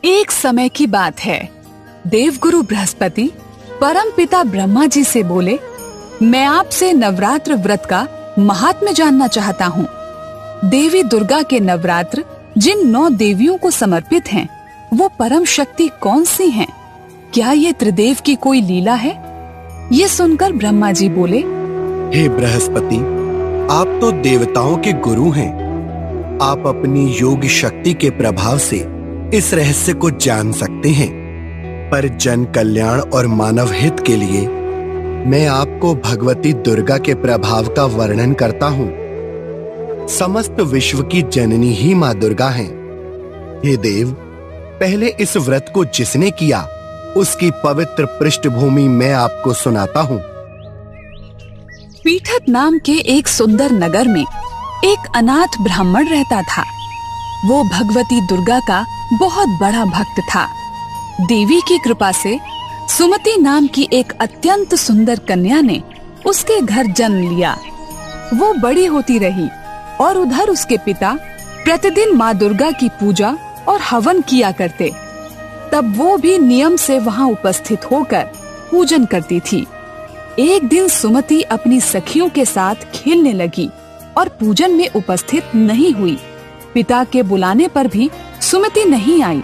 एक समय की बात है। देवगुरु बृहस्पति परम पिता ब्रह्मा जी से बोले, मैं आपसे नवरात्र व्रत का महात्म्य जानना चाहता हूँ। देवी दुर्गा के नवरात्र जिन 9 देवियों को समर्पित हैं, वो परम शक्ति कौन सी हैं? क्या ये त्रिदेव की कोई लीला है? ये सुनकर ब्रह्मा जी बोले, हे बृहस्पति, आप तो देवताओं के गुरु हैं। आप अपनी योग शक्ति के प्रभाव से इस रहस्य को जान सकते हैं, पर जन कल्याण और मानव हित के लिए मैं आपको भगवती दुर्गा के प्रभाव का वर्णन करता हूँ। समस्त विश्व की जननी ही माँ दुर्गा हैं। हे देव, पहले इस व्रत को जिसने किया, उसकी पवित्र पृष्ठभूमि मैं आपको सुनाता हूँ। पीठत नाम के एक सुंदर नगर में एक अनाथ ब्राह्मण रहता था। वो भगवती दुर्गा का बहुत बड़ा भक्त था। देवी की कृपा से सुमति नाम की एक अत्यंत सुंदर कन्या ने उसके घर जन्म लिया। वो बड़ी होती रही और उधर उसके पिता प्रतिदिन माँ दुर्गा की पूजा और हवन किया करते। तब वो भी नियम से वहाँ उपस्थित होकर पूजन करती थी। एक दिन सुमति अपनी सखियों के साथ खेलने लगी और पूजन में उपस्थित नहीं हुई। पिता के बुलाने पर भी सुमति नहीं आई।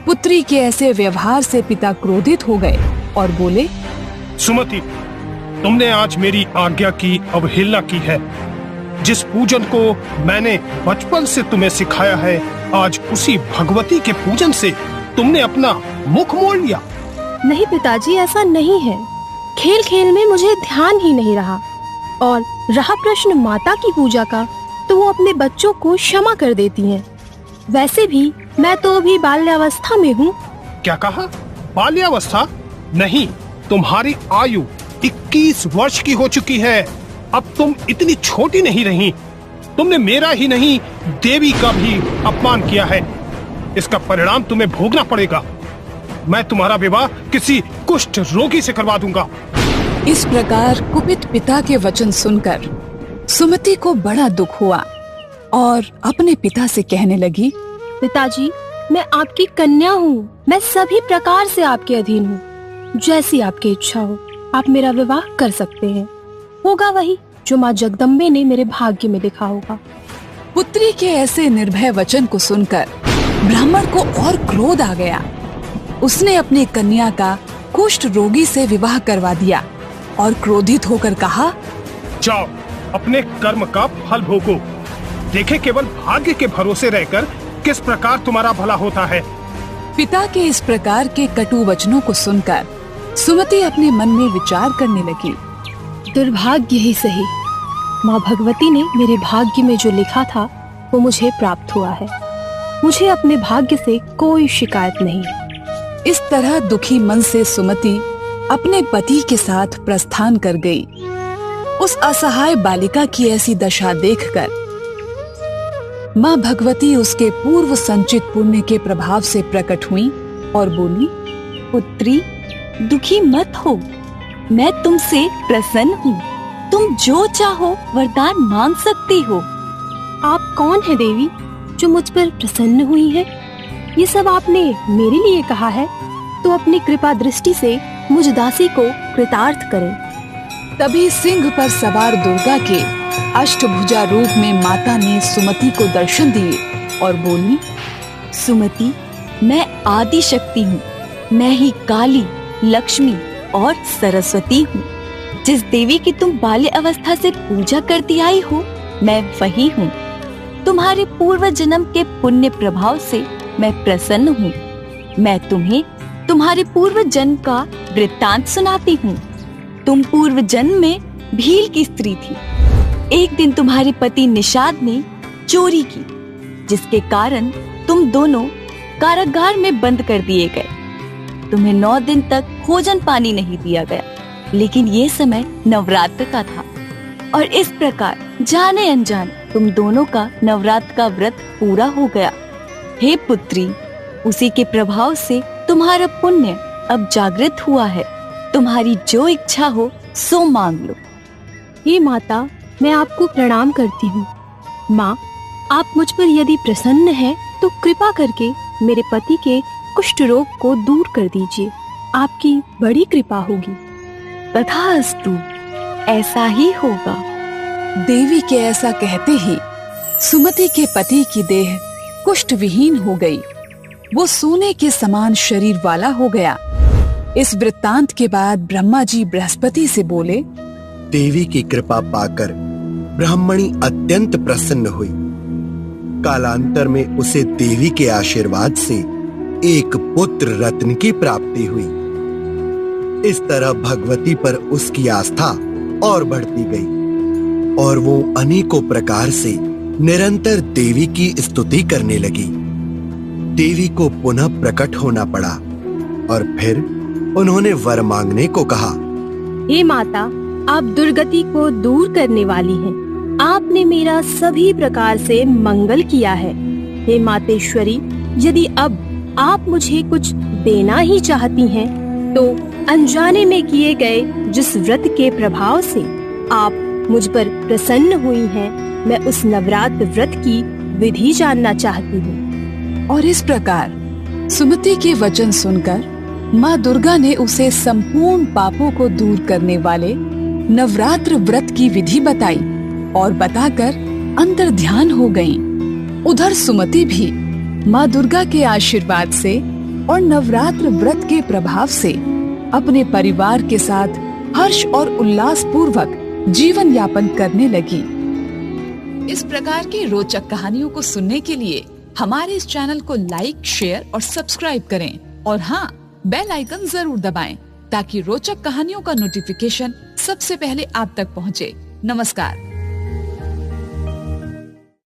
पुत्री के ऐसे व्यवहार से पिता क्रोधित हो गए और बोले, सुमति, तुमने आज मेरी आज्ञा की अवहेलना की है। जिस पूजन को मैंने बचपन से तुम्हें सिखाया है, आज उसी भगवती के पूजन से तुमने अपना मुख मोड़ लिया। नहीं पिताजी, ऐसा नहीं है। खेल खेल में मुझे ध्यान ही नहीं रहा। और रहा प्रश्न माता की पूजा का, तो वो अपने बच्चों को क्षमा कर देती हैं। वैसे भी मैं तो अभी बाल्यावस्था में हूँ। क्या कहा? बाल्यावस्था? नहीं, तुम्हारी आयु 21 वर्ष की हो चुकी है। अब तुम इतनी छोटी नहीं रही। तुमने मेरा ही नहीं, देवी का भी अपमान किया है। इसका परिणाम तुम्हें भोगना पड़ेगा। मैं तुम्हारा विवाह किसी कुष्ठ रोगी से करवा दूंगा। इस प्रकार कुपित पिता के वचन सुनकर सुमति को बड़ा दुख हुआ और अपने पिता से कहने लगी, पिताजी, मैं आपकी कन्या हूँ। मैं सभी प्रकार से आपके अधीन हूँ। जैसी आपकी इच्छा हो, आप मेरा विवाह कर सकते हैं। होगा वही जो माँ जगदम्बे ने मेरे भाग्य में लिखा होगा। पुत्री के ऐसे निर्भय वचन को सुनकर ब्राह्मण को और क्रोध आ गया। उसने अपनी कन्या का कुष्ठ रोगी से विवाह करवा दिया और क्रोधित होकर कहा, जाओ, अपने कर्म का फल भोगो। देखे केवल भाग्य के भरोसे रहकर किस प्रकार तुम्हारा भला होता है। पिता के इस प्रकार के कटु वचनों को सुनकर सुमति अपने मन में विचार करने लगी। दुर्भाग्य ही सही, माँ भगवती ने मेरे भाग्य में जो लिखा था वो मुझे प्राप्त हुआ है। मुझे अपने भाग्य से कोई शिकायत नहीं है। इस तरह दुखी मन से सुमति अपने पति के साथ प्रस्थान कर गई। उस असहाय बालिका की ऐसी दशा देखकर माँ भगवती उसके पूर्व संचित पुण्य के प्रभाव से प्रकट हुई और बोली, पुत्री, दुखी मत हो। मैं तुमसे प्रसन्न हूँ। तुम जो चाहो वरदान मांग सकती हो। आप कौन है देवी जो मुझ पर प्रसन्न हुई है? ये सब आपने मेरे लिए कहा है, तो अपनी कृपा दृष्टि से मुझ दासी को कृतार्थ करें। तभी सिंह पर सवार दुर्गा के अष्टभुजा रूप में माता ने सुमति को दर्शन दिए और बोली, सुमति, मैं आदि शक्ति हूँ। मैं ही काली, लक्ष्मी और सरस्वती हूँ। जिस देवी की तुम बाल्य अवस्था से पूजा करती आई हो, मैं वही हूँ। तुम्हारे पूर्व जन्म के पुण्य प्रभाव से मैं प्रसन्न हूँ। मैं तुम्हें तुम्हारे पूर्व जन्म का वृत्तांत सुनाती हूँ। तुम पूर्व जन्म में भील की स्त्री थी। एक दिन तुम्हारे पति निषाद ने चोरी की, जिसके कारण तुम दोनों कारागार में बंद कर दिए गए। तुम्हें 9 दिन तक भोजन पानी नहीं दिया गया, लेकिन ये समय नवरात्र का था और इस प्रकार जाने अनजाने तुम दोनों का नवरात्र का व्रत पूरा हो गया। हे पुत्री, उसी के प्रभाव से तुम्हारा पुण्य अब जागृत हुआ है। तुम्हारी जो इच्छा हो सो मांग लो। हे माता, मैं आपको प्रणाम करती हूँ। माँ, आप मुझ पर यदि प्रसन्न हैं, तो कृपा करके मेरे पति के कुष्ठ रोग को दूर कर दीजिए, आपकी बड़ी कृपा होगी। तथास्तु, ऐसा ही होगा। देवी के ऐसा कहते ही सुमति के पति की देह कुष्ठ विहीन हो गई। वो सोने के समान शरीर वाला हो गया। इस वृत्तांत के बाद ब्रह्मा जी बृहस्पति से बोले, देवी की कृपा पाकर ब्राह्मणी अत्यंत प्रसन्न हुई। कालांतर में उसे देवी के आशीर्वाद से एक पुत्र रत्न की प्राप्ति हुई। इस तरह भगवती पर उसकी आस्था और बढ़ती गई और वो अनेकों प्रकार से निरंतर देवी की स्तुति करने लगी। देवी को पुनः प्रकट होना पड़ा और फिर उन्होंने वर मांगने को कहा। हे माता, आप दुर्गति को दूर करने वाली हैं। आपने मेरा सभी प्रकार से मंगल किया है। हे मातेश्वरी, यदि अब आप मुझे कुछ देना ही चाहती हैं, तो अनजाने में किए गए जिस व्रत के प्रभाव से आप मुझ पर प्रसन्न हुई हैं, मैं उस नवरात्र व्रत की विधि जानना चाहती हूँ। और इस प्रकार सुमति के वचन सुनकर माँ दुर्गा ने उसे संपूर्ण पापों को दूर करने वाले नवरात्र व्रत की विधि बताई और बताकर अंतर ध्यान हो गईं। उधर सुमति भी माँ दुर्गा के आशीर्वाद से और नवरात्र व्रत के प्रभाव से अपने परिवार के साथ हर्ष और उल्लास पूर्वक जीवन यापन करने लगी। इस प्रकार की रोचक कहानियों को सुनने के लिए हमारे इस चैनल को लाइक, शेयर और सब्सक्राइब करें और हाँ, बेल आइकन जरूर दबाएं ताकि रोचक कहानियों का नोटिफिकेशन सबसे पहले आप तक पहुंचे। नमस्कार।